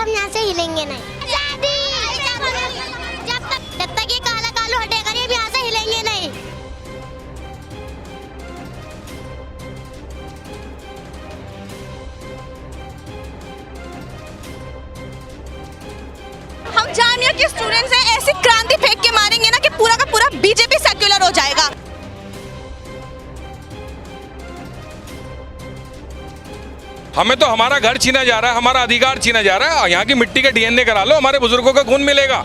हम यहाँ से हिलेंगे नहीं। जब तक ये काला कानून हटेगा नहीं, हम यहाँ से हिलेंगे नहीं। हम जामिया के स्टूडेंट्स हैं, ऐसी क्रांति फेंक के मारेंगे ना कि पूरा का पूरा बीजेपी सेक्युलर हो जाएगा। हमें तो हमारा घर छीना जा रहा है, हमारा अधिकार छीना जा रहा है। यहाँ की मिट्टी के डीएनए करा लो, हमारे बुजुर्गों का खून मिलेगा।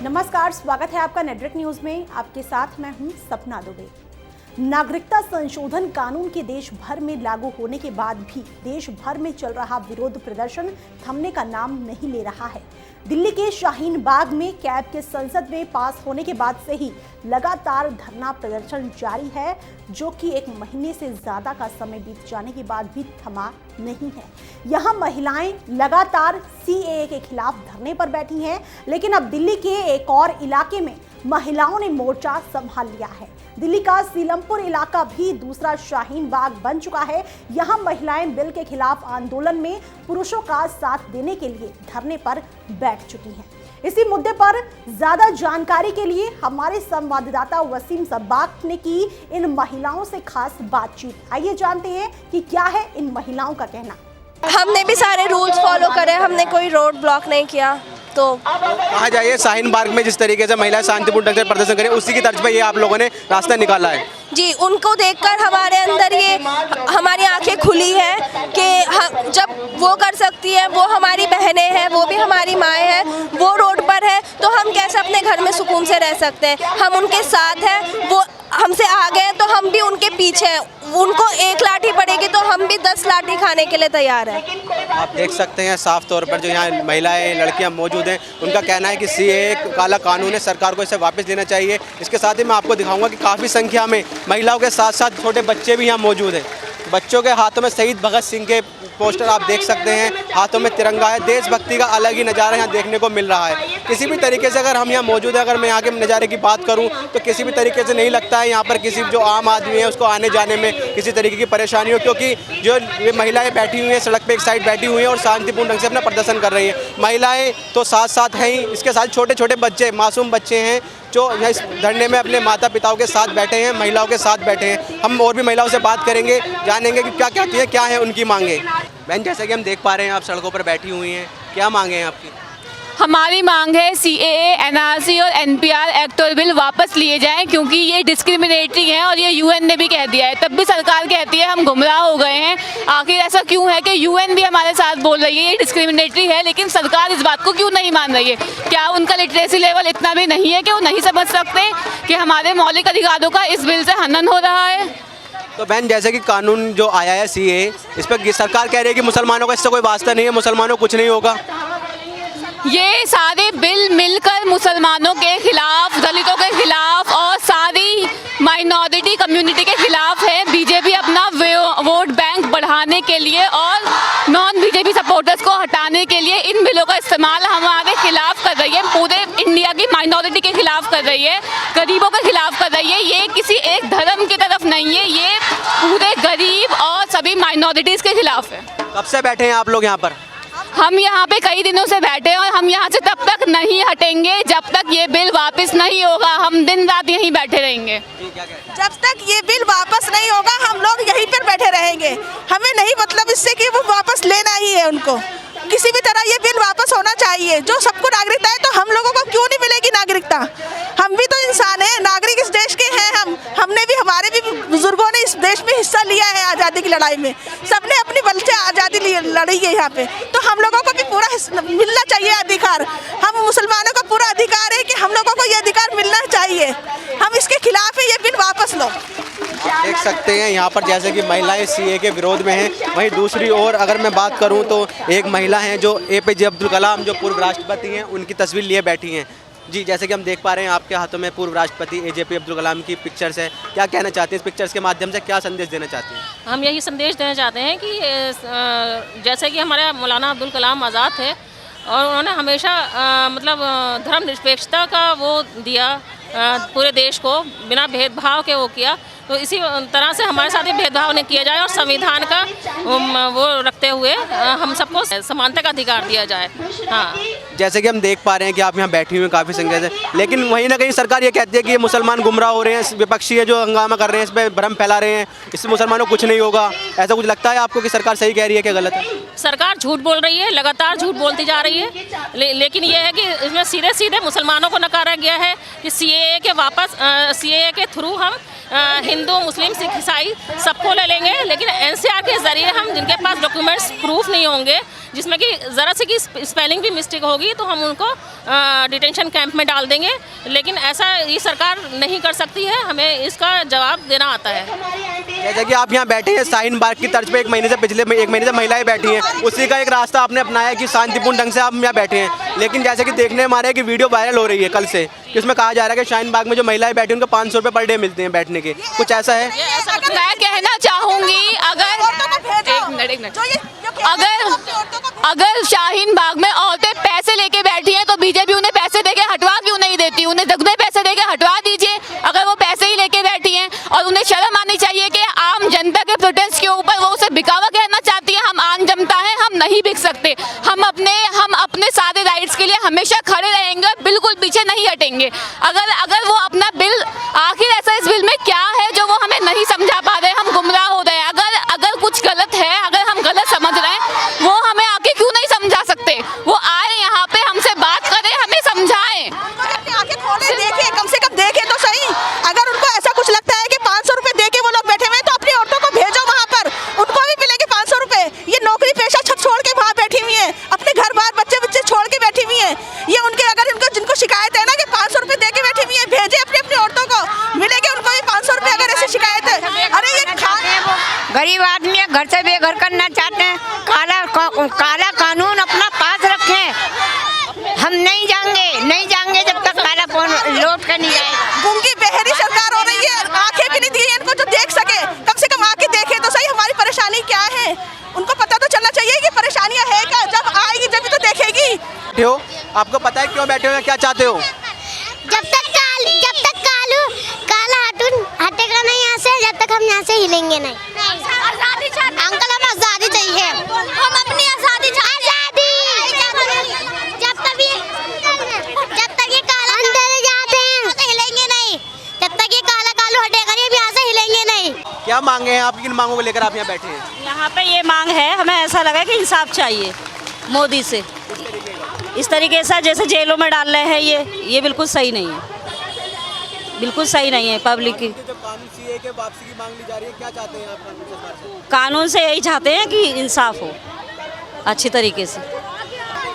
नमस्कार, स्वागत है आपका नेटवर्क न्यूज में। आपके साथ मैं हूं सपना दुबे। नागरिकता संशोधन कानून के देश भर में लागू होने के बाद भी देश भर में चल रहा विरोध प्रदर्शन थमने का नाम नहीं ले रहा है। दिल्ली के शाहीन बाग में कैब के संसद में पास होने के बाद से ही लगातार धरना प्रदर्शन जारी है, जो कि एक महीने से ज्यादा का समय बीत जाने के बाद भी थमा नहीं है। यहाँ महिलाएं लगातार सीएए के खिलाफ धरने पर बैठी हैं, लेकिन अब दिल्ली के एक और इलाके में महिलाओं ने मोर्चा संभाल लिया है। दिल्ली का सीलमपुर इलाका भी दूसरा शाहीन बाग बन चुका है। यहाँ महिलाएं बिल के खिलाफ आंदोलन में पुरुषों का साथ देने के लिए धरने पर बैठ चुकी हैं। इसी मुद्दे पर ज्यादा जानकारी के लिए हमारे संवाददाता वसीम सब्बाक ने की इन महिलाओं से खास बातचीत। आइए जानते हैं कि क्या है इन महिलाओं का कहना। हमने भी सारे रूल्स फॉलो करे, हमने कोई रोड ब्लॉक नहीं किया। तो कहा जाए शाहीन बाग में जिस तरीके से महिलाएं शांतिपूर्ण ढंग से प्रदर्शन करें, उसी की तर्ज पर ये आप लोगों ने रास्ता निकाला है। जी, उनको देखकर हमारे अंदर ये हमारी आंखें खुली हैं कि जब वो कर सकती है, वो हमारी बहनें हैं, वो भी हमारी माएँ हैं, वो रोड पर है, तो हम कैसे अपने घर में सुकून से रह सकते हैं। हम उनके साथ हैं, वो हमसे आगे हैं तो हम भी उनके पीछे हैं। उनको एक लाठी पड़ेगी तो हम भी 10 लाठी खाने के लिए तैयार हैं। आप देख सकते हैं साफ तौर पर जो यहाँ महिलाएं लड़कियां मौजूद हैं, उनका कहना है कि सीएए काला कानून है, सरकार को इसे वापस लेना चाहिए। इसके साथ ही मैं आपको दिखाऊंगा कि काफ़ी संख्या में महिलाओं के साथ साथ छोटे बच्चे भी यहाँ मौजूद हैं। बच्चों के हाथों में शहीद भगत सिंह के पोस्टर आप देख सकते हैं, हाथों में तिरंगा है। देशभक्ति का अलग ही नज़ारा यहाँ देखने को मिल रहा है। किसी भी तरीके से अगर हम यहाँ मौजूद हैं, अगर मैं यहाँ के नज़ारे की बात करूँ तो किसी भी तरीके से नहीं लगता है यहाँ पर किसी जो आम आदमी है उसको आने जाने में किसी तरीके की परेशानी हो, क्योंकि जो ये महिलाएं बैठी हुई हैं सड़क पे एक साइड बैठी हुई हैं और शांतिपूर्ण ढंग से अपना प्रदर्शन कर रही हैं। महिलाएं तो साथ साथ हैं ही, इसके साथ छोटे छोटे बच्चे, मासूम बच्चे हैं जो यहाँ इस धरने में अपने माता पिताओं के साथ बैठे हैं, महिलाओं के साथ बैठे हैं। हम और भी महिलाओं से बात करेंगे, जानेंगे कि क्या कहती हैं, क्या है उनकी मांगे। बहन, जैसे कि हम देख पा रहे हैं आप सड़कों पर बैठी हुई हैं, क्या मांगे हैं आपकी? हमारी मांग है सीएए, एनआरसी और एनपीआर एक्ट और बिल वापस लिए जाएं, क्योंकि ये डिस्क्रिमिनेटरी है और ये यूएन ने भी कह दिया है। तब भी सरकार कहती है हम गुमराह हो गए हैं। आखिर ऐसा क्यों है कि यूएन भी हमारे साथ बोल रही है ये डिस्क्रिमिनेटरी है, लेकिन सरकार इस बात को क्यों नहीं मान रही है? क्या उनका लिटरेसी लेवल इतना भी नहीं है कि वो नहीं समझ सकते कि हमारे मौलिक अधिकारों का इस बिल से हनन हो रहा है? तो बहन, जैसे कि कानून जो आया है सीएए, इस पर सरकार कह रही है कि मुसलमानों का इससे कोई वास्ता नहीं है, मुसलमानों को कुछ नहीं होगा। ये सारे बिल मिलकर मुसलमानों के खिलाफ, दलितों के खिलाफ और सारी माइनॉरिटी कम्युनिटी के खिलाफ है। बीजेपी अपना वोट बैंक बढ़ाने के लिए और नॉन बीजेपी सपोर्टर्स को हटाने के लिए इन बिलों का इस्तेमाल हमारे खिलाफ कर रही है, पूरे इंडिया की माइनॉरिटी के खिलाफ कर रही है, गरीबों के खिलाफ कर रही है। ये किसी एक धर्म की तरफ नहीं है, ये पूरे गरीब और सभी माइनॉरिटीज़ के खिलाफ है। कब से बैठे हैं आप लोग यहाँ पर? हम यहाँ पे कई दिनों से बैठे हैं और हम यहाँ से तब तक नहीं हटेंगे जब तक ये बिल वापस नहीं होगा। हम दिन रात यहीं बैठे रहेंगे। जब तक ये बिल वापस नहीं होगा हम लोग यहीं पर बैठे रहेंगे। हमें नहीं मतलब इससे कि वो वापस लेना ही है, उनको किसी भी तरह ये बिल वापस होना चाहिए। जो सबको नागरिकता है तो हम लोगों को क्यों नहीं मिलेगी नागरिकता? हम भी तो इंसान हैं, नागरिक इस देश के हैं। हमने भी, हमारे भी बुजुर्गों ने इस देश में हिस्सा लिया है आज़ादी की लड़ाई में। सबने अपनी बल से आज़ादी लड़ी है यहाँ पे, तो हम लोगों को भी पूरा मिलना चाहिए अधिकार। हम मुसलमानों का पूरा अधिकार है कि हम लोगों को ये अधिकार मिलना चाहिए। हम इसके खिलाफ है, ये बिल वापस लो। देख सकते हैं यहाँ पर जैसे कि महिलाएं सीएए के विरोध में हैं, वहीं दूसरी ओर अगर मैं बात करूँ तो एक महिला हैं जो एपीजे अब्दुल कलाम जो पूर्व राष्ट्रपति हैं उनकी तस्वीर लिए बैठी हैं। जी, जैसे कि हम देख पा रहे हैं आपके हाथों में पूर्व राष्ट्रपति एजेपी अब्दुल कलाम की पिक्चर्स है, क्या कहना चाहते हैं? इस पिक्चर्स के माध्यम से क्या संदेश देना चाहते हैं? हम यही संदेश देना चाहते हैं कि जैसे कि हमारे मौलाना अब्दुल कलाम आज़ाद थे और उन्होंने हमेशा मतलब धर्मनिरपेक्षता का वो दिया पूरे देश को, बिना भेदभाव के वो किया। तो इसी तरह से हमारे साथ भी भेदभाव नहीं किया जाए और संविधान का वो रखते हुए हम सबको समानता का अधिकार दिया जाए। हाँ, जैसे कि हम देख पा रहे हैं कि आप यहाँ बैठी हुई हैं काफ़ी संख्या से, लेकिन वहीं ना कहीं सरकार ये कहती है कि ये मुसलमान गुमराह हो रहे हैं, विपक्षी है जो हंगामा कर रहे हैं, इस पर भ्रम फैला रहे हैं, इससे मुसलमानों को कुछ नहीं होगा। ऐसा कुछ लगता है आपको कि सरकार सही कह रही है कि गलत है? सरकार झूठ बोल रही है, लगातार झूठ बोलती जा रही है। लेकिन ये है कि इसमें सीधे सीधे मुसलमानों को नकारा गया है कि सीएए के थ्रू हम हिंदू, मुस्लिम, सिख, ईसाई सबको ले लेंगे, लेकिन एनसीआर के ज़रिए हम जिनके पास डॉक्यूमेंट्स प्रूफ नहीं होंगे, जिसमें कि ज़रा सी की स्पेलिंग भी मिस्टेक होगी, तो हम उनको डिटेंशन कैंप में डाल देंगे। लेकिन ऐसा ये सरकार नहीं कर सकती है, हमें इसका जवाब देना आता है। जैसे कि आप यहाँ बैठे हैं शाहीन बाग की तर्ज पे, पिछले एक महीने से महिलाएं बैठी हैं, उसी का एक रास्ता आपने अपनाया कि शांतिपूर्ण ढंग से आप यहाँ बैठे हैं। लेकिन जैसे कि देखने में आ रहा है कि वीडियो वायरल हो रही है कल से, कि उसमें कहा जा रहा है कि शाहीन बाग में जो महिलाएं बैठी हैं उनको 500 रुपये पर डे मिलते हैं बैठने के, कुछ ऐसा है? मैं कहना चाहूँगी अगर शाहीन बाग में औरतें पैसे लेके बैठी हैं तो बीजेपी उन्हें पैसे देके हटवा क्यों नहीं देती? उन्हें दुगने पैसे देके हटवा दीजिए अगर वो पैसे ही लेके बैठी हैं। और उन्हें शर्म आनी चाहिए कि आम जनता के प्रोटेस्ट के ऊपर वो उसे बिकावा कहना चाहती है। हम आम जनता हैं, हम नहीं बिक सकते। हम अपने सारे राइट्स के लिए हमेशा खड़े रहेंगे, बिल्कुल पीछे नहीं हटेंगे। अगर वो अपना बिल, आखिर ऐसा इस बिल में क्या है जो वो हमें नहीं समझा पा रहे, हम गुमराह हो रहे हैं। अगर कुछ गलत है, अगर हम गलत समझ रहे हैं, वो हमें आके क्यों नहीं समझा सकते? वो आए यहाँ पे हमसे बात करें, हमें समझाएं। आंखें खोले, देखे, कम से कम देखे तो सही। अगर उनको ऐसा कुछ लगता है कि 500 रुपए देके वो लोग बैठे हुए हैं, तो अपनी औरतों को भेजो वहाँ पर, उनको भी मिलेंगे 500 रुपए। ये नौकरी पेशा छोड़ के वहाँ बैठी हुई है, अपने घर बार बच्चे छोड़ के बैठी हुई है। ये उनके जिनको शिकायत है ना कि 500 रुपए देके बैठी हुई है, भेजे अपनी औरतों को, मिलेंगे उनको भी 500 रुपए। अगर ऐसी शिकायत है, अरे ये गरीब आदमी है, घर से बेघर करना चाहते हैं, काला कानून अपना पास रखें। हम नहीं जाएंगे जब तक काला लौट कर नहीं जाएगा। गूंगी बहरी सरकार हो रही है, आंखें भी नहीं दी है इनको जो देख सके। कम से कम आके देखे तो सही हमारी परेशानी क्या है, उनको पता तो चलना चाहिए कि परेशानियां है क्या। जब आएगी जब तो देखेगी। हो, आपको पता है क्यों बैठे हो, क्या चाहते हो? जब तक काला हटेगा नहीं यहाँ से, जब तक हम यहाँ से हिलेंगे नहीं। आजादी चाहते अंकल, हम आजादी चाहिए, हम अपनी आजादी जब तक ये काला अंदर जाते हैं तो हिलेंगे नहीं, जब तक ये काला कालू हटेगा नहीं, यहाँ से हिलेंगे नहीं। क्या मांगे हैं आप, किन मांगों को लेकर आप यहाँ बैठे हैं? यहाँ पे ये मांग है, हमें ऐसा लगा कि इंसाफ चाहिए मोदी से। इस तरीके से जैसे जेलों में डाल रहे हैं, ये बिल्कुल सही नहीं है, बिल्कुल सही नहीं है। पब्लिक की जो कानून सीए के वापसी की मांग ली जा रही है, क्या चाहते हैं आप सरकार से? कानून से यही चाहते हैं कि इंसाफ हो अच्छी तरीके से।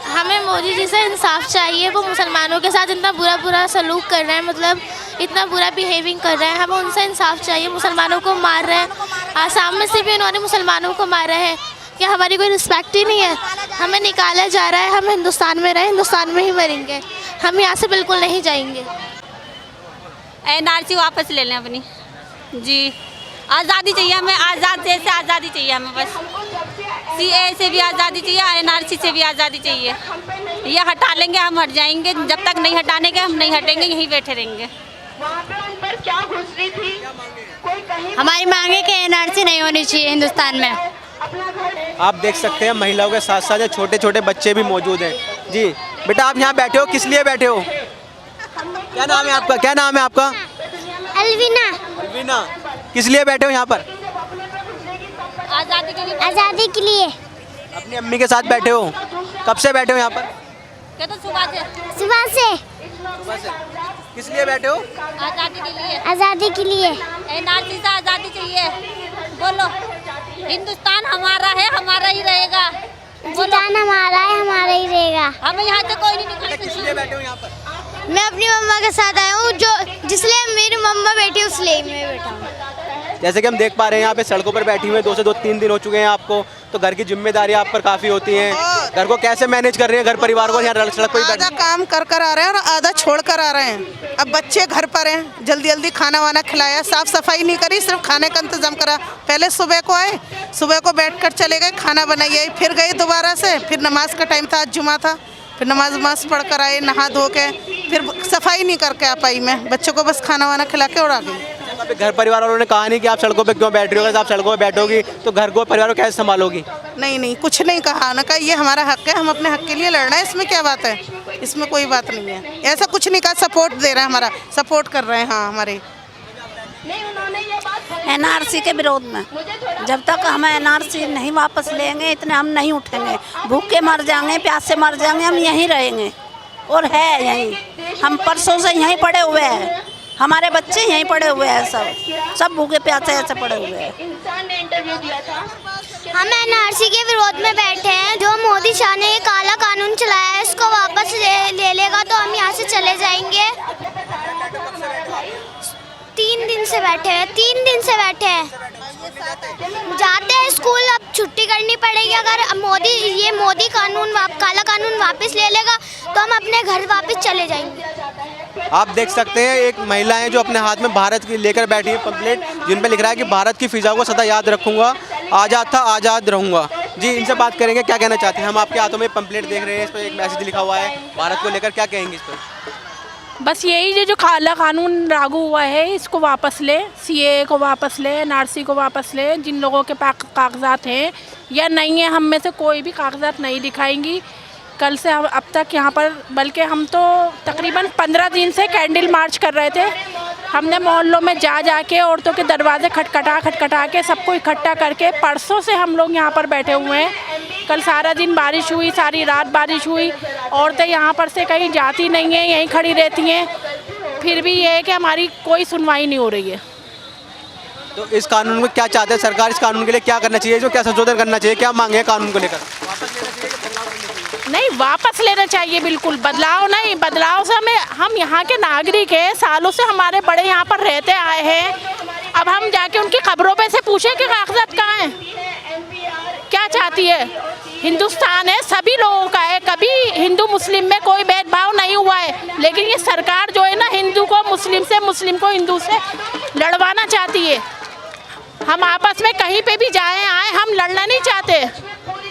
हमें मोदी जी से इंसाफ चाहिए। वो मुसलमानों के साथ इतना बुरा सलूक कर रहे हैं, मतलब इतना बुरा बिहेविंग कर रहे हैं, हमें उनसे इंसाफ चाहिए। मुसलमानों को मार रहे हैं, आसाम में सिर्फ इन्होंने मुसलमानों को मारा है, क्या हमारी कोई रिस्पेक्ट ही नहीं है? हमें निकाला जा रहा है, हम हिंदुस्तान में रहे, हिंदुस्तान में ही मरेंगे, हम यहाँ से बिल्कुल नहीं जाएंगे। एनआरसी वापस ले लें अपनी जी। आज़ादी चाहिए हमें, आज़ादी चाहिए हमें, बस सीए से भी आज़ादी चाहिए, एनआरसी से भी आज़ादी चाहिए। ये हटा लेंगे हम हट जाएंगे, जब तक नहीं हटाने के हम नहीं हटेंगे, यहीं बैठे रहेंगे। हमारी मांगे कि एनआरसी नहीं होनी चाहिए हिंदुस्तान में। आप देख सकते हैं महिलाओं के साथ साथ छोटे छोटे बच्चे भी मौजूद हैं। जी बेटा, आप यहाँ बैठे हो, किस लिए बैठे हो? क्या नाम है आपका? अलवीना। किस लिए बैठे हो यहाँ पर? आज़ादी के लिए। अपनी अम्मी के साथ बैठे हो? कब से बैठे हो यहाँ पर? क्या तो सुबह से। किस लिए बैठे हो? आज़ादी के लिए। एनआरसी से आज़ादी चाहिए। बोलो, हिंदुस्तान हमारा है, हमारा ही रहेगा। हिंदुस्तान हमारा है, हमारा ही रहेगा। हमें यहाँ से कोई नहीं निकाल। किस लिए बैठे हो यहाँ पर? मैं अपनी मम्मा के साथ आया हूँ, जिसलिए मेरी मम्मा बैठी है उसलिए मैं बैठा हूँ। जैसे कि हम देख पा रहे हैं यहाँ पे सड़कों पर बैठी हुई 2 से 3 दिन हो चुके हैं आपको, तो घर की जिम्मेदारी आप पर काफ़ी होती हैं। घर को कैसे मैनेज कर रहे हैं, घर परिवार को? यहाँ सड़क पर आधा काम कर आ रहे हैं और आधा छोड़ कर आ रहे हैं। अब बच्चे घर पर हैं, जल्दी खाना वाना खिलाया, साफ सफाई नहीं करी, सिर्फ खाने का इंतजाम करा। पहले सुबह को आए, सुबह को बैठ कर चले गए, खाना बनाइए, फिर गए दोबारा से, फिर नमाज का टाइम था, आज जुमा था, फिर नमाज वमाज पढ़ कर आए, नहा धो के, फिर सफाई नहीं करके आ पाई मैं, बच्चों को बस खाना वाना खिला के और आ गई। अभी घर परिवार वालों ने कहा नहीं कि आप सड़कों पे क्यों बैठ रही हो, अगर आप सड़कों पे बैठोगी तो घर को परिवार को कैसे संभालोगी? नहीं नहीं, कुछ नहीं कहा ना, कहा ये हमारा हक है, हम अपने हक के लिए लड़ना है, इसमें क्या बात है, इसमें कोई बात नहीं है, ऐसा कुछ नहीं कहा। सपोर्ट दे रहे हैं, हमारा सपोर्ट कर रहे हैं। हाँ, हमारे एनआरसी के विरोध में, जब तक हम एनआरसी नहीं वापस लेंगे इतने हम नहीं उठेंगे, भूखे मर जाएंगे, प्यास से मर जाएंगे, हम यहीं रहेंगे और है यहीं। हम परसों से यहीं पड़े हुए हैं, हमारे बच्चे यहीं पड़े हुए हैं, सब भूखे प्यासे ऐसे पड़े हुए हैं। हम एनआरसी के विरोध में बैठे हैं। जो मोदी शाह ने ये काला कानून चलाया है इसको वापस ले लेगा तो हम यहाँ से चले जाएंगे। 3 दिन से बैठे हैं, 3 दिन से बैठे हैं, जाते हैं स्कूल, अब छुट्टी करनी पड़ेगी। अगर मोदी काला कानून वापस ले लेगा तो हम अपने घर वापस चले जाएंगे। आप देख सकते हैं एक महिला है जो अपने हाथ में भारत की लेकर बैठी है पंपलेट, जिन पे लिख रहा है कि भारत की फिजा को सदा याद रखूंगा, आज़ाद था आज़ाद रहूंगा। जी, इनसे बात करेंगे, क्या कहना चाहते हैं? हम आपके हाथों में पंपलेट देख रहे हैं, इस पर एक मैसेज लिखा हुआ है भारत को लेकर, क्या कहेंगे इस पर? बस यही जो काला कानून लागू हुआ है इसको वापस ले, सीएए को वापस ले, एनआरसी को वापस ले। जिन लोगों के पास कागजात हैं या नहीं है, हम में से कोई भी कागजात नहीं दिखाएंगी। कल से अब तक यहाँ पर, बल्कि हम तो तकरीबन 15 दिन से कैंडल मार्च कर रहे थे। हमने मोहल्लों में जा के औरतों के दरवाजे खटखटा के सबको इकट्ठा करके परसों से हम लोग यहाँ पर बैठे हुए हैं। कल सारा दिन बारिश हुई, सारी रात बारिश हुई, औरतें यहाँ पर से कहीं जाती नहीं हैं, यहीं खड़ी रहती हैं, फिर भी ये है कि हमारी कोई सुनवाई नहीं हो रही है। तो इस कानून में क्या चाहते हैं सरकार? इस कानून के लिए क्या करना चाहिए, जो क्या संशोधन करना चाहिए, क्या मांगे हैं कानून को लेकर? नहीं, वापस लेना चाहिए, बिल्कुल बदलाव नहीं। बदलाव से हम यहाँ के नागरिक हैं, सालों से हमारे बड़े यहाँ पर रहते आए हैं। अब हम जाके उनकी खबरों पे से पूछें कि कागजात कहाँ हैं, क्या चाहती है? हिंदुस्तान है, सभी लोगों का है, कभी हिंदू मुस्लिम में कोई भेदभाव नहीं हुआ है, लेकिन ये सरकार जो है ना, हिंदू को मुस्लिम से, मुस्लिम को हिंदू से लड़वाना चाहती है। हम आपस में कहीं पे भी जाएं आए, हम लड़ना नहीं चाहते,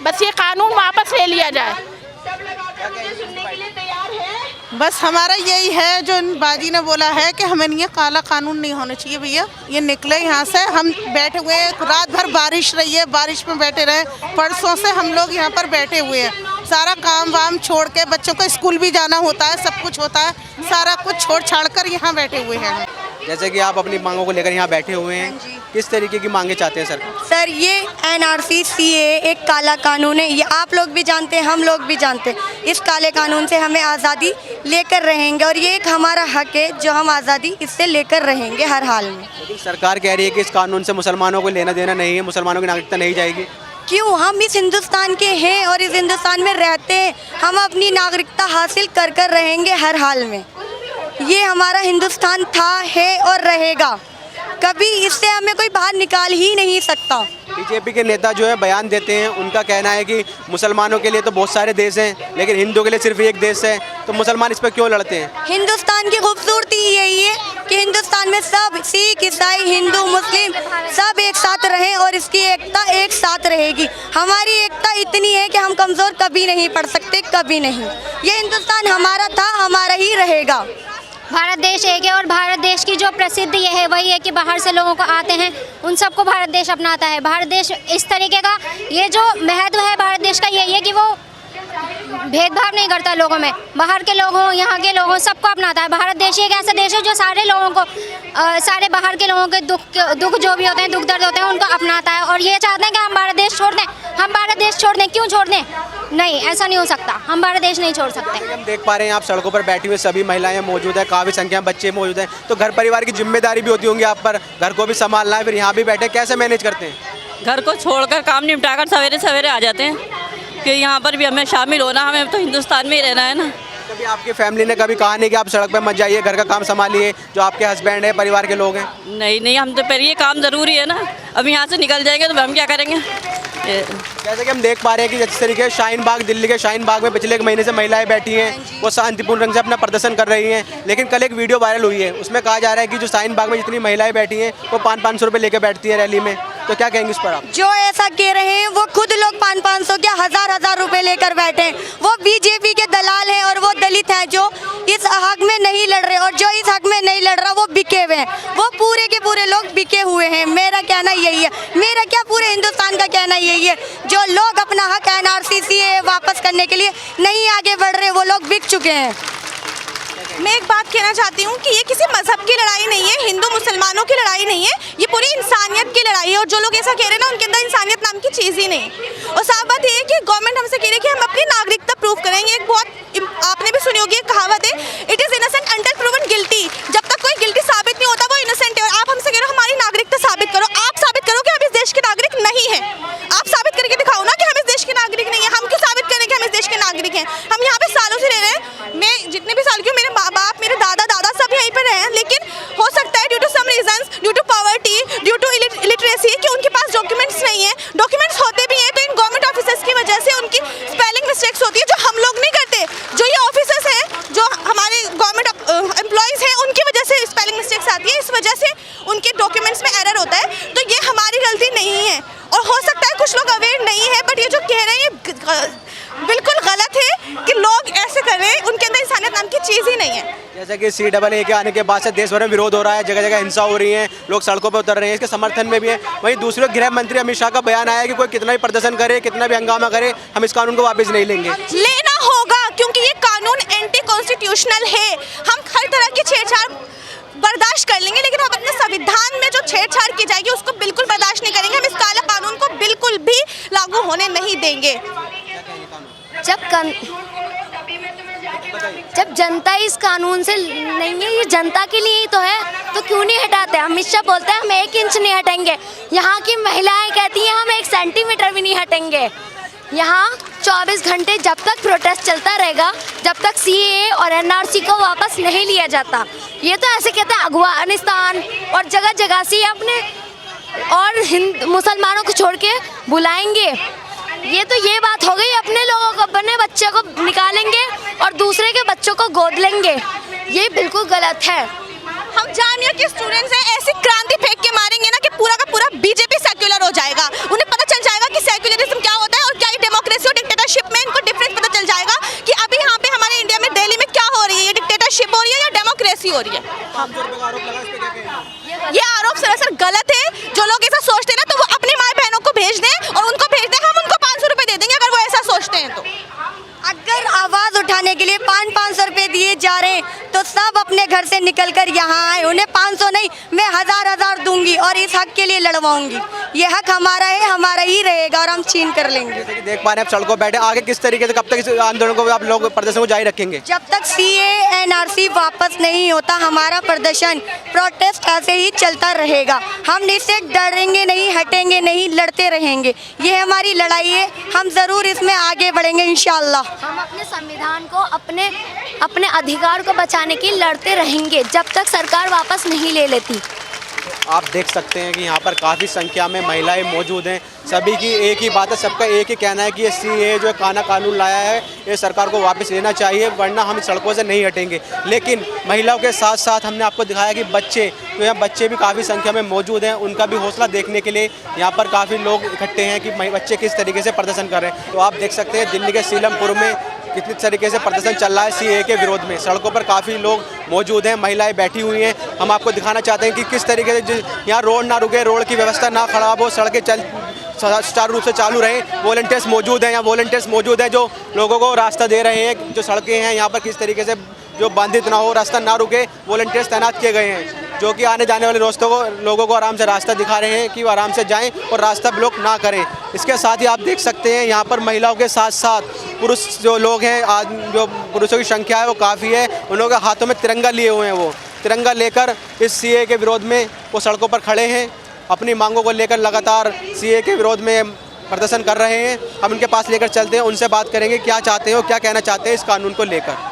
बस ये कानून वापस ले लिया जाए। बस हमारा यही है जो बाजी ने बोला है कि हमें ये काला कानून नहीं होना चाहिए भैया, ये निकले यहाँ से। हम बैठे हुए हैं, रात भर बारिश रही है, बारिश में बैठे रहे, परसों से हम लोग यहाँ पर बैठे हुए हैं। सारा काम वाम छोड़ के, बच्चों को स्कूल भी जाना होता है, सब कुछ होता है, सारा कुछ छोड़ छाड़ कर यहाँ बैठे हुए हैं। जैसे कि आप अपनी मांगों को लेकर यहाँ बैठे हुए हैं, किस तरीके की मांगे चाहते हैं सर? सर, ये एनआरसी सीएए एक काला कानून है, ये आप लोग भी जानते हैं, हम लोग भी जानते हैं। इस काले कानून से हमें आज़ादी लेकर रहेंगे और ये एक हमारा हक है जो हम आज़ादी इससे लेकर रहेंगे हर हाल में। लेकिन सरकार कह रही है कि इस कानून से मुसलमानों को लेना देना नहीं है, मुसलमानों की नागरिकता नहीं जाएगी। क्यों? हम इस हिंदुस्तान के हैं और इस हिंदुस्तान में रहते हैं, हम अपनी नागरिकता हासिल कर कर रहेंगे हर हाल में। ये हमारा हिंदुस्तान था, है और रहेगा, कभी इससे हमें कोई बाहर निकाल ही नहीं सकता। बीजेपी के नेता जो है बयान देते हैं, उनका कहना है कि मुसलमानों के लिए तो बहुत सारे देश हैं, लेकिन हिंदू के लिए सिर्फ एक देश है, तो मुसलमान इस पर क्यों लड़ते हैं? हिंदुस्तान की खूबसूरती यही है कि हिंदुस्तान में सब, सिख, ईसाई, हिंदू, मुस्लिम सब एक साथ रहें और इसकी एकता एक साथ रहेगी। हमारी एकता इतनी है कि हम कमज़ोर कभी नहीं पड़ सकते, कभी नहीं। ये हिंदुस्तान हमारा था, हमारा ही रहेगा। भारत देश एक है और भारत देश की जो प्रसिद्धि ये है वही है कि बाहर से लोगों को आते हैं, उन सबको भारत देश अपनाता है। भारत देश इस तरीके का, ये जो महत्व है भारत देश का यही है कि वो भेदभाव नहीं करता लोगों में, बाहर के लोग हों, यहाँ के लोग हों, सबको अपनाता है। भारत देश एक ऐसा देश है जो सारे लोगों को, सारे बाहर के लोगों के दुख जो भी होते हैं, दुख दर्द होते हैं, उनको अपनाता है। और ये चाहते हैं कि हम भारत देश छोड़ दें, हम भारत देश छोड़ दें। क्यों छोड़ दें? नहीं, ऐसा नहीं हो सकता, हम भारत देश नहीं छोड़ सकते। हम देख पा रहे हैं आप सड़कों पर बैठी हुई सभी महिलाएं मौजूद है, काफ़ी संख्या में बच्चे मौजूद हैं, तो घर परिवार की जिम्मेदारी भी होती होंगी आप पर, घर को भी संभालना है, फिर यहाँ भी बैठे, कैसे मैनेज करते हैं? घर को छोड़कर काम निपटाकर सवेरे सवेरे आ जाते हैं कि यहाँ पर भी हमें शामिल होना, हमें तो हिंदुस्तान में ही रहना है ना। कभी आपकी फैमिली ने कभी कहा नहीं कि आप सड़क पर मत जाइए, घर का काम संभालिए, जो आपके हस्बैंड है, परिवार के लोग हैं? नहीं, हम तो पहले ये काम ज़रूरी है ना, अब यहाँ से निकल जाएंगे तो हम क्या करेंगे? जैसे कि हम देख पा रहे हैं कि जिस तरीके शाहीन बाग, दिल्ली के शाहीन बाग में पिछले एक महीने से महिलाएं बैठी हैं, वो शांतिपूर्ण ढंग से अपना प्रदर्शन कर रही हैं, लेकिन कल एक वीडियो वायरल हुई है, उसमें कहा जा रहा है कि जो शाहीन बाग में जितनी महिलाएं बैठी हैं वो 500-500 रुपये लेकर बैठती हैं रैली में, तो क्या कहेंगे इस पर आप? जो ऐसा कह रहे हैं वो खुद लोग 500-500 के 1000-1000 रुपए लेकर बैठे हैं। वो बीजेपी के दलाल हैं और वो दलित हैं जो इस हक में नहीं लड़ रहे, और जो इस हक में नहीं लड़ रहा वो बिके हुए हैं। वो पूरे के पूरे लोग बिके हुए हैं। मेरा कहना यही है, मेरा क्या पूरे हिंदुस्तान का कहना यही है, जो लोग अपना हक NRC CAA वापस करने के लिए नहीं आगे बढ़ रहे वो लोग बिक चुके हैं। मैं एक बात कहना चाहती हूँ कि ये किसी मजहब की लड़ाई नहीं है, हिंदू मुसलमानों की लड़ाई नहीं है, ये पूरी इंसानियत की लड़ाई है। और जो लोग ऐसा कह रहे हैं ना, उनके अंदर इंसानियत नाम की चीज़ ही नहीं। और साफ बात ये है कि गवर्नमेंट हमसे कह रही है कि हम अपनी नागरिकता प्रूव करेंगे। एक बहुत आपने भी सुनी होगी एक कहावत है, it is innocent until proven guilty. जब तक कोई गिल्टी साबित नहीं होता वो इनोसेंट है। और आप हमसे कह रहे हो हमारी नागरिकता साबित करो। आप साबित करो कि हम इस देश के नागरिक नहीं हैं। आप साबित करके दिखाओ ना कि हम इस देश के नागरिक नहीं है। हम क्यों साबित करें कि हम इस देश के नागरिक हैं? हम यहाँ पे सालों से रह रहे हैं। मैं जितने भी साल की हूँ, मेरे माँ बाप, मेरे दादा सब यहीं पर हैं, लेकिन हो सकता है due to some reasons, due to poverty, due to illiteracy, कि उनके पास डॉक्यूमेंट्स नहीं है। डॉक्यूमेंट्स होते भी हैं तो इन गवर्नमेंट ऑफिसर्स की वजह से उनकी स्पेलिंग मिस्टेक्स होती है, जो हम लोग नहीं करते। जो ये ऑफिसर्स हैं, जो हमारे गवर्नमेंट एम्प्लॉयज़ हैं, उनकी वजह से स्पेलिंग मिस्टेक्स आती है। इस वजह से उनके डॉक्यूमेंट्स में एरर होता है। तो ये हमारी गलती नहीं है। और हो सकता है कुछ लोग अवेयर नहीं है, बट ये जो कह रहे हैं बिल्कुल गलत है कि लोग ऐसे कर रहे हैं। उनके अंदर इंसानियत नाम की चीज़ ही नहीं है। जैसे कि CAA के आने के बाद से देश भर में विरोध हो रहा है, जगह जगह हिंसा हो रही है, लोग सड़कों पर उतर रहे हैं, इसके समर्थन में भी है। वहीं दूसरी ओर गृह मंत्री अमित शाह का बयान आया कि कोई कितना भी प्रदर्शन करे, कितना भी हंगामा करे, हम इस कानून को वापस नहीं लेंगे। लेना होगा, क्योंकि ये कानून एंटी कॉन्स्टिट्यूशनल है। हम हर तरह की छेड़छाड़ बर्दाश्त कर लेंगे, लेकिन हम अपने संविधान में जो छेड़छाड़ की जाएगी उसको बिल्कुल बर्दाश्त नहीं करेंगे। हम इस काला कानून को बिल्कुल भी लागू होने नहीं देंगे। जब जनता इस कानून से नहीं है, ये जनता के लिए ही तो है, तो क्यों नहीं हटाते? अमित शाह बोलते हैं हम 1 इंच नहीं हटेंगे। यहाँ की महिलाएं कहती हैं हम 1 सेंटीमीटर भी नहीं हटेंगे। यहाँ 24 घंटे जब तक प्रोटेस्ट चलता रहेगा, जब तक CAA और NRC को वापस नहीं लिया जाता। ये तो ऐसे कहते हैं अफगानिस्तान और जगह जगह से अपने और मुसलमानों को छोड़ के बुलाएंगे। ये तो ये बात हो गई, अपने लोगों को, अपने बच्चे को निकालेंगे और दूसरे के बच्चों को गोद लेंगे। ये बिल्कुल गलत है। हम जामिया के स्टूडेंट्स हैं, ऐसी क्रांति फेंक के मारेंगे ना कि पूरा का पूरा बीजेपी सेक्युलर हो जाएगा। उन्हें पता चल जाएगा कि सेक्युलरिज्म क्या होता है और क्या डेमोक्रेसी और डिक्टेटरशिप में इनको डिफरेंस पता चल जाएगा कि अभी यहाँ पे हमारे इंडिया में, दिल्ली में क्या हो रही है, ये डिक्टेटरशिप हो रही है या डेमोक्रेसी हो रही है। ये आरोप सरासर गलत है। जो लोग ऐसा सोचते हैं ना, तो वो अपनी माँ बहनों को भेज दें और उनको भेज दें। हम उनको 500 रुपए दे देंगे अगर वो ऐसा सोचते हैं तो। अगर आवाज़ उठाने के लिए 500 रुपए दिए जा रहे हैं तो सब अपने घर से निकलकर यहाँ आए। उन्हें 500 नहीं, मैं 1000 दूंगी और इस हक के लिए लड़वाऊंगी। ये हक हमारा है, हमारा ही रहेगा और हम छीन कर लेंगे। जैसे कि देख पा रहे हैं आप सड़कों बैठे, आगे किस तरीके से, कब तक इस आंदोलन को आप लोग प्रदर्शन को जारी रखेंगे? जब तक CAA NRC वापस नहीं होता हमारा प्रदर्शन, प्रोटेस्ट ऐसे ही चलता रहेगा। हम इससे डरेंगे नहीं, हटेंगे नहीं, लड़ते रहेंगे। ये हमारी लड़ाई है, हम ज़रूर इसमें आगे बढ़ेंगे इंशाल्लाह। हम अपने संविधान को, अपने अधिकार को बचाने के लिए लड़ते रहेंगे जब तक सरकार वापस नहीं ले लेती। आप देख सकते हैं कि यहाँ पर काफ़ी संख्या में महिलाएं मौजूद हैं। सभी की एक ही बात है, सबका एक ही कहना है कि ये CAA जो कानून लाया है, ये सरकार को वापस लेना चाहिए, वरना हम सड़कों से नहीं हटेंगे। लेकिन महिलाओं के साथ साथ हमने आपको दिखाया कि बच्चे, तो यहाँ बच्चे भी काफ़ी संख्या में मौजूद हैं। उनका भी हौसला देखने के लिए यहाँ पर काफ़ी लोग इकट्ठे हैं कि बच्चे किस तरीके से प्रदर्शन कर रहे हैं। तो आप देख सकते हैं दिल्ली के सीलमपुर में कितनी तरीके से प्रदर्शन चल रहा है CAA के विरोध में। सड़कों पर काफ़ी लोग मौजूद हैं, महिलाएं बैठी हुई हैं। हम आपको दिखाना चाहते हैं कि किस तरीके से यहाँ रोड ना रुके, रोड की व्यवस्था ना खराब हो, सड़कें सुचारू रूप से चालू रहे। वॉलंटियर्स मौजूद हैं, यहाँ वॉलंटियर्स मौजूद हैं जो लोगों को रास्ता दे रहे हैं। जो सड़कें हैं यहाँ पर किस तरीके से जो बाधित ना हो, रास्ता ना रुके, वॉलंटियर्स तैनात किए गए हैं जो कि आने जाने वाले लोगों को आराम से रास्ता दिखा रहे हैं कि वो आराम से जाएं और रास्ता ब्लॉक ना करें। इसके साथ ही आप देख सकते हैं यहाँ पर महिलाओं के साथ साथ पुरुष जो लोग हैं, जो पुरुषों की संख्या है वो काफ़ी है। उन लोगों के हाथों में तिरंगा लिए हुए हैं। वो तिरंगा लेकर इस CAA के विरोध में वो सड़कों पर खड़े हैं, अपनी मांगों को लेकर लगातार CAA के विरोध में प्रदर्शन कर रहे हैं। हम उनके पास लेकर चलते हैं, उनसे बात करेंगे क्या चाहते हैं और क्या कहना चाहते हैं इस कानून को लेकर।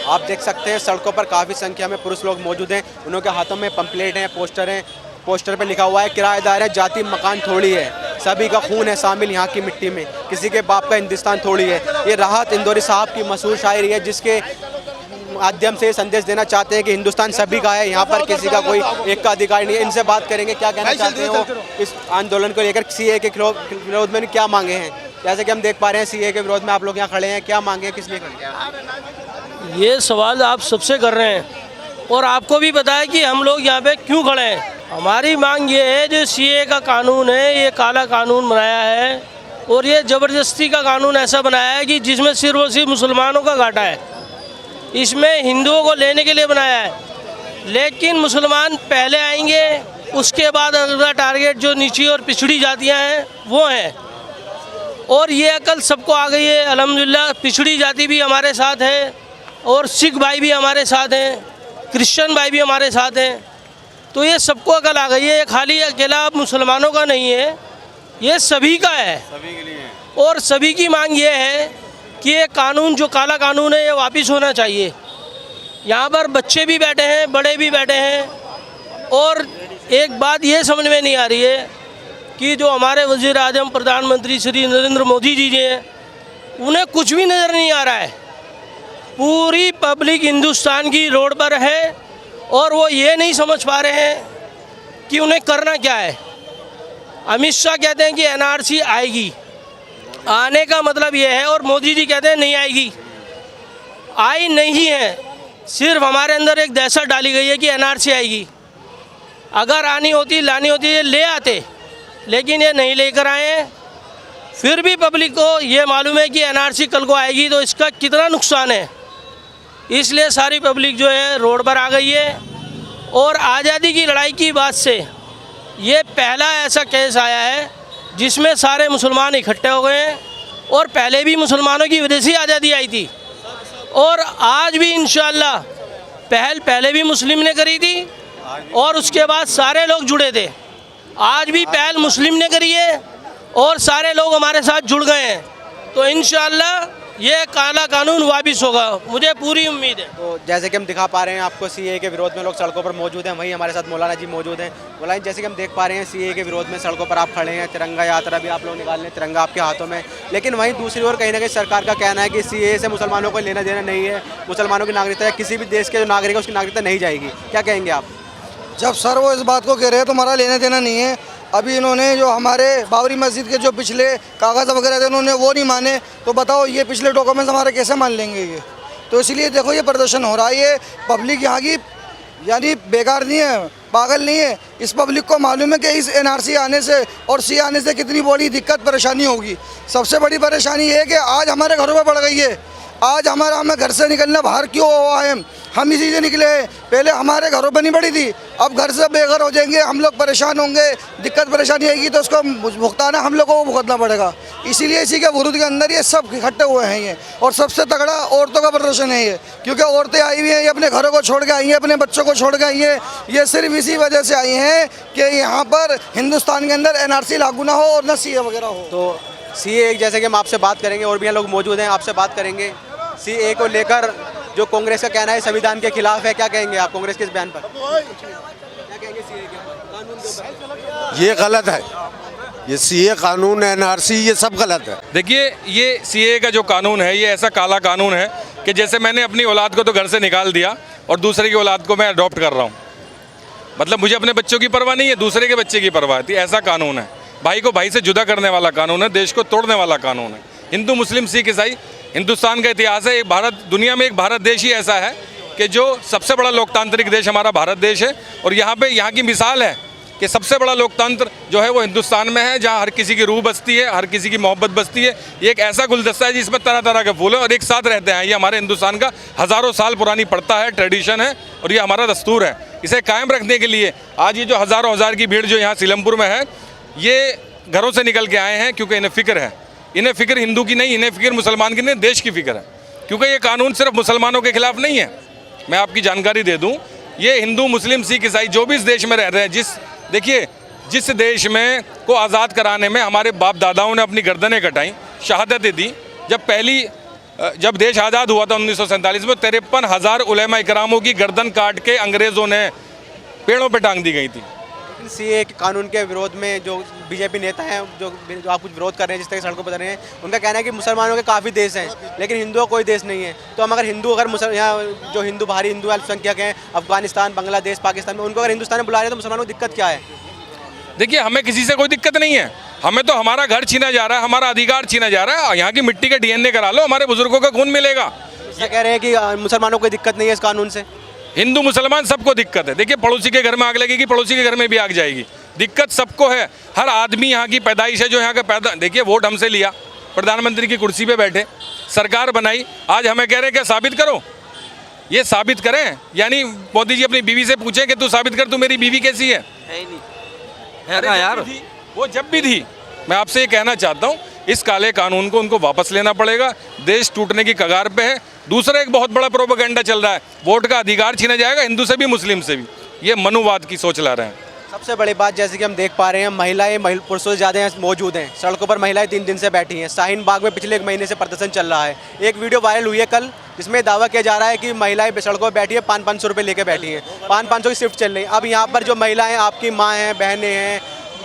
आप देख सकते हैं सड़कों पर काफ़ी संख्या में पुरुष लोग मौजूद हैं। उनके हाथों में पंपलेट हैं, पोस्टर हैं। पोस्टर पर लिखा हुआ है किराएदार है, जाति मकान थोड़ी है, सभी का खून है शामिल यहाँ की मिट्टी में, किसी के बाप का हिंदुस्तान थोड़ी है। ये राहत इंदौरी साहब की मशहूर शायरी है, जिसके माध्यम से संदेश देना चाहते हैं कि हिंदुस्तान सभी का है, यहाँ पर किसी का कोई एक का अधिकार नहीं है। इनसे बात करेंगे क्या कहना चाहते हैं वो इस आंदोलन को लेकर, सीए के विरोध में क्या मांगे हैं। जैसे कि हम देख पा रहे हैं सीए के विरोध में आप लोग यहाँ खड़े हैं, क्या मांगे हैं, किस लिए खड़े हैं? ये सवाल आप सबसे कर रहे हैं और आपको भी पता है कि हम लोग यहाँ पे क्यों खड़े हैं। हमारी मांग ये है, जो सीए का कानून है ये काला कानून बनाया है और ये ज़बरदस्ती का कानून ऐसा बनाया है कि जिसमें सिर्फ और सिर्फ मुसलमानों का घाटा है। इसमें हिंदुओं को लेने के लिए बनाया है, लेकिन मुसलमान पहले आएंगे, उसके बाद अगला टारगेट जो निचली और पिछड़ी जातियाँ हैं वो हैं। और ये अकल सबको आ गई है अल्हम्दुलिल्लाह। पिछड़ी जाति भी हमारे साथ है और सिख भाई भी हमारे साथ हैं, क्रिश्चियन भाई भी हमारे साथ हैं। तो ये सबको अकल आ गई है, ये खाली अकेला मुसलमानों का नहीं है, ये सभी का है, सभी के लिए है। और सभी की मांग ये है कि ये कानून जो काला कानून है ये वापस होना चाहिए। यहाँ पर बच्चे भी बैठे हैं, बड़े भी बैठे हैं। और एक बात ये समझ में नहीं आ रही है कि जो हमारे वज़ीर आज़म प्रधानमंत्री श्री नरेंद्र मोदी जी हैं, उन्हें कुछ भी नज़र नहीं आ रहा है। पूरी पब्लिक हिंदुस्तान की रोड पर है और वो ये नहीं समझ पा रहे हैं कि उन्हें करना क्या है। अमित शाह कहते हैं कि एनआरसी आएगी, आने का मतलब ये है, और मोदी जी कहते हैं नहीं आएगी। आई नहीं है, सिर्फ हमारे अंदर एक दहशत डाली गई है कि एनआरसी आएगी। अगर आनी होती, लानी होती, ये ले आते, लेकिन ये नहीं लेकर आए हैं। फिर भी पब्लिक को ये मालूम है कि एनआरसी कल को आएगी तो इसका कितना नुकसान है, इसलिए सारी पब्लिक जो है रोड पर आ गई है। और आज़ादी की लड़ाई की बात से ये पहला ऐसा केस आया है जिसमें सारे मुसलमान इकट्ठे हो गए हैं, और पहले भी मुसलमानों की वजह से आज़ादी आई थी और आज भी इंशाअल्लाह पहले भी मुस्लिम ने करी थी और उसके बाद सारे लोग जुड़े थे। आज भी पहल मुस्लिम ने करी है और सारे लोग हमारे साथ जुड़ गए हैं। तो इंशाअल्लाह ये काला कानून वापस होगा, मुझे पूरी उम्मीद है। तो जैसे कि हम दिखा पा रहे हैं आपको, सीए के विरोध में लोग सड़कों पर मौजूद हैं। वहीं हमारे साथ मौलाना जी मौजूद हैं। मौलाना जैसे कि हम देख पा रहे हैं सीए के विरोध में सड़कों पर आप खड़े हैं, तिरंगा यात्रा भी आप लोग निकाल रहे हैं, तिरंगा आपके हाथों में। लेकिन वहीं दूसरी ओर कहीं ना कहीं सरकार का कहना है कि सीए से मुसलमानों को लेना देना नहीं है, मुसलमानों की नागरिकता या किसी भी देश के जो नागरिक है उसकी नागरिकता नहीं जाएगी। क्या कहेंगे आप? जब सर वो इस बात को कह रहे हैं तो हमारा लेना देना नहीं है। अभी इन्होंने जो हमारे बाबरी मस्जिद के जो पिछले कागज़ वगैरह थे उन्होंने वो नहीं माने, तो बताओ ये पिछले डॉक्यूमेंट्स हमारे कैसे मान लेंगे ये। तो इसलिए देखो ये प्रदर्शन हो रहा है। ये पब्लिक यहाँ की यानी बेकार नहीं है, पागल नहीं है। इस पब्लिक को मालूम है कि इस एनआरसी आने से और सी आने से कितनी बड़ी दिक्कत परेशानी होगी। सबसे बड़ी परेशानी ये है कि आज हमारे घरों में बढ़ गई है। आज हमें घर से निकलना बाहर क्यों हुआ है, हम इसी से निकले हैं। पहले हमारे घरों पर नहीं पड़ी थी, अब घर से बेघर हो जाएंगे, हम लोग परेशान होंगे, दिक्कत परेशानी आएगी तो उसको भुगताना हम लोगों को भुगतना पड़ेगा। इसीलिए इसी के विरोध के अंदर ये सब इकट्ठे हुए हैं ये। और सबसे तगड़ा औरतों का प्रदर्शन है ये, क्योंकि औरतें आई हुई हैं, ये अपने घरों को छोड़ के आई हैं, अपने बच्चों को छोड़ के आई हैं। ये सिर्फ इसी वजह से आई हैं कि यहाँ पर हिंदुस्तान के अंदर एनआरसी लागू ना हो और न सीए वगैरह हो। तो सीए जैसे कि हम आपसे बात करेंगे, और भी यहाँ लोग मौजूद हैं, आपसे बात करेंगे। सीए को लेकर जो कांग्रेस का कहना है संविधान के खिलाफ है, क्या कहेंगे आप कांग्रेस के इस बयान पर? क्या कहेंगे सीए के कानून के ऊपर? ये गलत है, ये सीए कानून, एनआरसी, ये सब गलत है। देखिए, ये सीए का जो कानून है ये ऐसा काला कानून है कि जैसे मैंने अपनी औलाद को तो घर से निकाल दिया और दूसरे की औलाद को मैं अडॉप्ट कर रहा हूँ। मतलब मुझे अपने बच्चों की परवाह नहीं है, दूसरे के बच्चे की परवाह थी। ऐसा कानून है, भाई को भाई से जुदा करने वाला कानून है, देश को तोड़ने वाला कानून है। हिंदू मुस्लिम सिख ईसाई हिंदुस्तान का इतिहास है। एक भारत, दुनिया में एक भारत देश ही ऐसा है कि जो सबसे बड़ा लोकतांत्रिक देश हमारा भारत देश है। और यहाँ की मिसाल है कि सबसे बड़ा लोकतंत्र जो है वो हिंदुस्तान में है, जहाँ हर किसी की रूह बसती है, हर किसी की मोहब्बत बसती है। ये एक ऐसा गुलदस्ता है जिसमें तरह तरह के फूल हैं और एक साथ रहते हैं। ये हमारे हिंदुस्तान का हज़ारों साल पुरानी प्रथा है, ट्रेडिशन है और ये हमारा दस्तूर है। इसे कायम रखने के लिए आज ये जो हज़ारों हज़ार की भीड़ जो यहाँ सीलमपुर में है, ये घरों से निकल के आए हैं क्योंकि इन्हें फ़िक्र है। इन्हें फ़िक्र हिंदू की नहीं, इन्हें फ़िक्र मुसलमान की नहीं, देश की फ़िक्र है। क्योंकि ये कानून सिर्फ मुसलमानों के खिलाफ नहीं है। मैं आपकी जानकारी दे दूं, ये हिंदू मुस्लिम सिख ईसाई जो भी इस देश में रह रहे हैं, देखिए जिस देश में को आज़ाद कराने में हमारे बाप दादाओं ने अपनी गर्दनें कटाई, शहादतें दी। जब देश आज़ाद हुआ था 1947 में, 53,000 उलेमा इकरामों की गर्दन काट के अंग्रेज़ों ने पेड़ों पर टांग दी गई थी। लेकिन सीए के कानून के विरोध में जो बीजेपी नेता हैं जो आप कुछ विरोध कर रहे हैं, जिस तरह की सड़कों पर रहे हैं, उनका कहना है कि मुसलमानों के काफ़ी देश हैं लेकिन हिंदुओं का कोई देश नहीं है। तो हम अगर यहाँ जो हिंदू भारी हिंदू अल्पसंख्यक हैं अफगानिस्तान, बांग्लादेश, पाकिस्तान में, उनको अगर हिंदुस्तान में बुला रहे हैं तो मुसलमानों को दिक्कत क्या है? देखिए, हमें किसी से कोई दिक्कत नहीं है। हमें तो हमारा घर छीना जा रहा है, हमारा अधिकार छीना जा रहा है। यहाँ की मिट्टी के डीएनए करा लो, हमारे बुजुर्गों का खून मिलेगा। ये कह रहे हैं कि मुसलमानों को कोई दिक्कत नहीं है इस कानून से। हिंदू मुसलमान सबको दिक्कत है। देखिए, पड़ोसी के घर में आग लगेगी, पड़ोसी के घर में भी आग जाएगी। दिक्कत सबको है। हर आदमी यहाँ की पैदाइश है जो यहाँ का पैदा। देखिए, वोट हमसे लिया, प्रधानमंत्री की कुर्सी पे बैठे, सरकार बनाई, आज हमें कह रहे हैं क्या साबित करो। ये साबित करें, यानी मोदी जी अपनी बीवी से पूछें कि तू साबित कर, तू मेरी बीवी कैसी है? है ना यार, वो जब भी थी। मैं आपसे ये कहना चाहता हूँ, इस काले कानून को उनको वापस लेना पड़ेगा। देश टूटने की कगार पे है। दूसरा एक बहुत बड़ा प्रोपेगेंडा चल रहा है, वोट का अधिकार छीना जाएगा हिंदू से भी मुस्लिम से भी। ये मनुवाद की सोच ला रहे हैं। सबसे बड़ी बात, जैसे कि हम देख पा रहे हैं, महिलाएं पुरुषों से ज़्यादा मौजूद हैं। सड़कों पर महिलाएं 3 दिन से बैठी हैं। शाहीन बाग में पिछले 1 महीने से प्रदर्शन चल रहा है। एक वीडियो वायरल हुई है कल, जिसमें दावा किया जा रहा है कि महिलाएं सड़कों पर बैठी है, 500 रुपये लेके बैठी हैं। 500 की शिफ्ट चल रही है। अब यहाँ पर जो महिलाएं आपकी माँ हैं, बहनें हैं,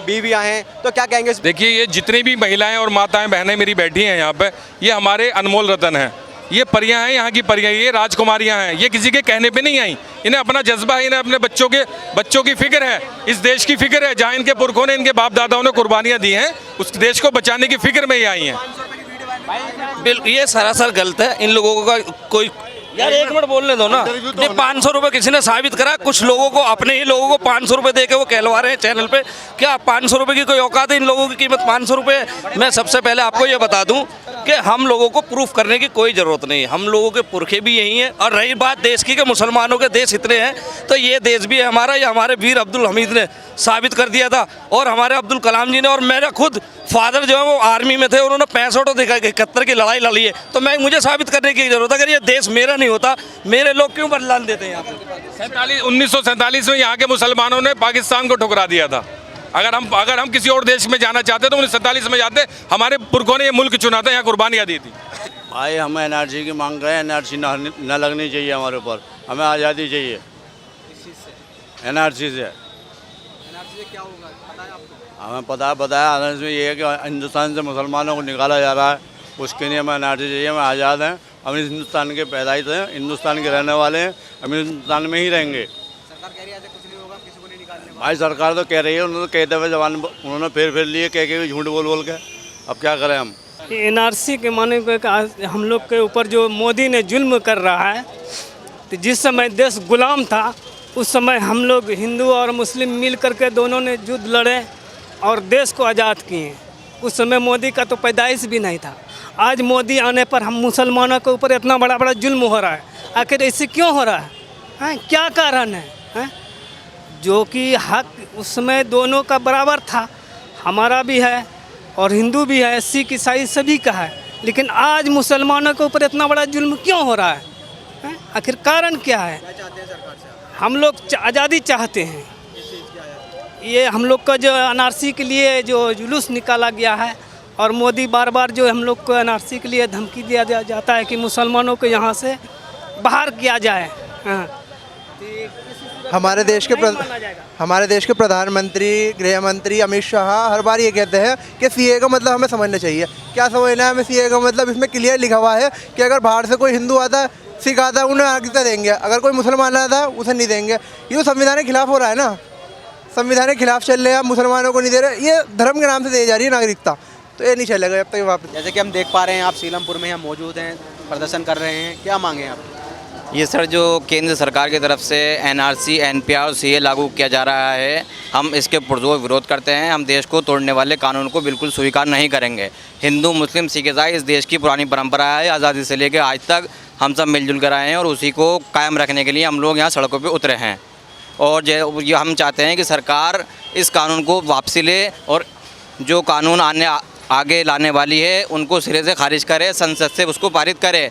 बीवियाँ हैं, तो क्या कहेंगे? देखिए, ये जितनी भी महिलाएं और माताएं बहनें मेरी बैठी हैं यहाँ पे, ये हमारे अनमोल रतन हैं। ये परियां हैं, यहाँ की परियां, ये राजकुमारियां हैं। ये किसी के कहने पे नहीं आई। इन्हें अपना जज्बा है, इन्हें अपने बच्चों की फिक्र है, इस देश की फिक्र है। जहाँ इनके पुरखों ने, इनके बाप दादाओं ने कुर्बानियाँ दी हैं, उस देश को बचाने की फिक्र में ही आई हैं। बिल्कुल, ये सरासर गलत है। इन लोगों का कोई, यार 1 मिनट बोलने दो ना। ये 500 रुपये किसी ने साबित करा? कुछ लोगों को, अपने ही लोगों को 500 रुपये दे के वो कहलवा रहे हैं चैनल पे। क्या 500 रुपये की कोई औकात है? इन लोगों की कीमत 500 रुपये। मैं सबसे पहले आपको ये बता दूं कि हम लोगों को प्रूफ करने की कोई ज़रूरत नहीं है। हम लोगों के पुरखे भी यही हैं। और रही बात देश की कि मुसलमानों के देश इतने हैं, तो ये देश भी है हमारा। ये हमारे वीर अब्दुल हमीद ने साबित कर दिया था, और हमारे अब्दुल कलाम जी ने, और मेरा खुद फादर जो है वो आर्मी में थे, उन्होंने 65 और 71 की लड़ाई लड़ी है। तो मैं मुझे साबित करने की जरूरत है। अगर ये देश मेरा नहीं होता, मेरे लोग क्यों बलिदान देते हैं यहाँ पे? 1947 में यहाँ के मुसलमानों ने पाकिस्तान को ठुकरा दिया था। अगर हम किसी और देश में जाना चाहते तो 1947 में जाते। हमारे पुरखों ने ये मुल्क चुना था, यहाँ कुर्बानियाँ दी थी। भाई, हम एनआरसी की मांग करें। एनआरसी न लगनी चाहिए हमारे ऊपर। हमें आज़ादी चाहिए एनआरसी से। क्या होगा पता है आपको? हमें बताया इसमें ये है कि हिंदुस्तान से मुसलमानों को निकाला जा रहा है। उसके लिए हमें एनआरसी चाहिए। हम आज़ाद हैं, हम हिंदुस्तान के पैदाइश हैं, हिंदुस्तान के रहने वाले हैं, हम हिंदुस्तान में ही रहेंगे। सरकार कह रही है ऐसे कुछ नहीं होगा, किसी को नहीं निकालने। भाई, सरकार तो कह रही है, उन्होंने कहते हुए जबान उन्होंने फिर लिए, कह के झूठ बोल के। अब क्या करें हम? एनआरसी के माने को हम लोग के ऊपर जो मोदी ने जुल्म कर रहा है, तो जिस समय देश गुलाम था, उस समय हम लोग हिंदू और मुस्लिम मिल करके दोनों ने युद्ध लड़े और देश को आज़ाद किए। उस समय मोदी का तो पैदाइश भी नहीं था। आज मोदी आने पर हम मुसलमानों के ऊपर इतना बड़ा जुल्म हो रहा है। आखिर ऐसे क्यों हो रहा है? क्या कारण है? जो कि हक उस समय दोनों का बराबर था, हमारा भी है और हिंदू भी है, सिख ईसाई सभी का है। लेकिन आज मुसलमानों के ऊपर इतना बड़ा जुल्म क्यों हो रहा है? आखिर कारण क्या है? हम लोग आज़ादी चाहते हैं। ये हम लोग का जो एनआरसी के लिए जो जुलूस निकाला गया है, और मोदी बार बार जो हम लोग को एनआरसी के लिए धमकी दिया जाता है कि मुसलमानों को यहाँ से बाहर किया जाए। हमारे देश के प्रधानमंत्री, गृह मंत्री अमित शाह हर बार ये कहते हैं कि सीए का मतलब हमें समझना चाहिए। क्या समझना है हमें सीए का मतलब? इसमें क्लियर लिखा हुआ है कि अगर बाहर से कोई हिंदू आता है, सिख आता है, उन्हें नागरिकता देंगे। अगर कोई मुसलमान आता है, उसे नहीं देंगे। ये तो संविधान के खिलाफ हो रहा है ना। संविधान के खिलाफ चल रहे हैं, मुसलमानों को नहीं दे रहे। ये धर्म के नाम से दी जा रही है नागरिकता, तो ये नहीं चलेगा जब तक वापस। जैसे कि हम देख पा रहे हैं, आप सीलमपुर में यहाँ मौजूद हैं, प्रदर्शन कर रहे हैं, क्या मांगे आप? ये सर, जो केंद्र सरकार की तरफ से एनआरसी, एनपीआर और सीए लागू किया जा रहा है, हम इसके पुरजोर विरोध करते हैं। हम देश को तोड़ने वाले कानून को बिल्कुल स्वीकार नहीं करेंगे। हिंदू, मुस्लिम, सिख, ईसाई इस देश की पुरानी परंपरा है। आज़ादी से लेकर आज तक हम सब मिलजुल कर आए हैं, और उसी को कायम रखने के लिए हम लोग यहाँ सड़कों पर उतरे हैं। और ये हम चाहते हैं कि सरकार इस कानून को वापसी ले, और जो कानून आगे लाने वाली है उनको सिरे से खारिज करे, संसद से उसको पारित करे।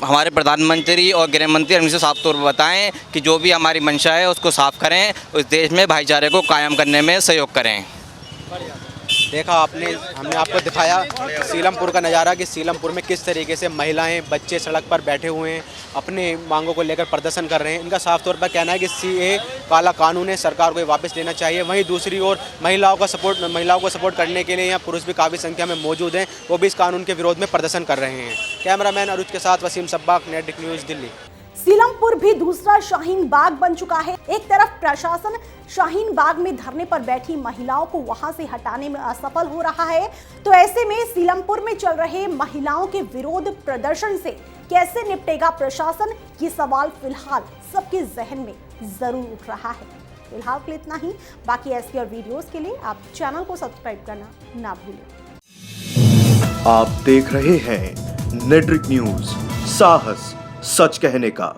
हमारे प्रधानमंत्री और गृह मंत्री हमें साफ तौर पर बताएं कि जो भी हमारी मंशा है उसको साफ करें, उस देश में भाईचारे को कायम करने में सहयोग करें। देखा आपने, हमने आपको दिखाया सीलमपुर का नज़ारा कि सीलमपुर में किस तरीके से महिलाएं, बच्चे सड़क पर बैठे हुए हैं, अपने मांगों को लेकर प्रदर्शन कर रहे हैं। इनका साफ तौर पर कहना है कि सीए काला कानून है, सरकार को वापस लेना चाहिए। वहीं दूसरी ओर महिलाओं को सपोर्ट करने के लिए यहाँ पुरुष भी काफ़ी संख्या में मौजूद हैं, वो भी इस कानून के विरोध में प्रदर्शन कर रहे हैं। कैमरामैन अरुज के साथ वसीम सब्बाक, नेटवर्क न्यूज़, दिल्ली। सीलमपुर भी दूसरा शाहीन बाग बन चुका है। एक तरफ प्रशासन शाहीन बाग में धरने पर बैठी महिलाओं को वहां से हटाने में असफल हो रहा है, तो ऐसे में सीलमपुर में चल रहे महिलाओं के विरोध प्रदर्शन से कैसे निपटेगा प्रशासन, ये सवाल फिलहाल सबके जहन में जरूर उठ रहा है। फिलहाल के लिए इतना ही। बाकी ऐसी और वीडियोस के लिए आप चैनल को सब्सक्राइब करना ना भूलें। आप देख रहे हैं नेटवर्क न्यूज, साहस सच कहने का।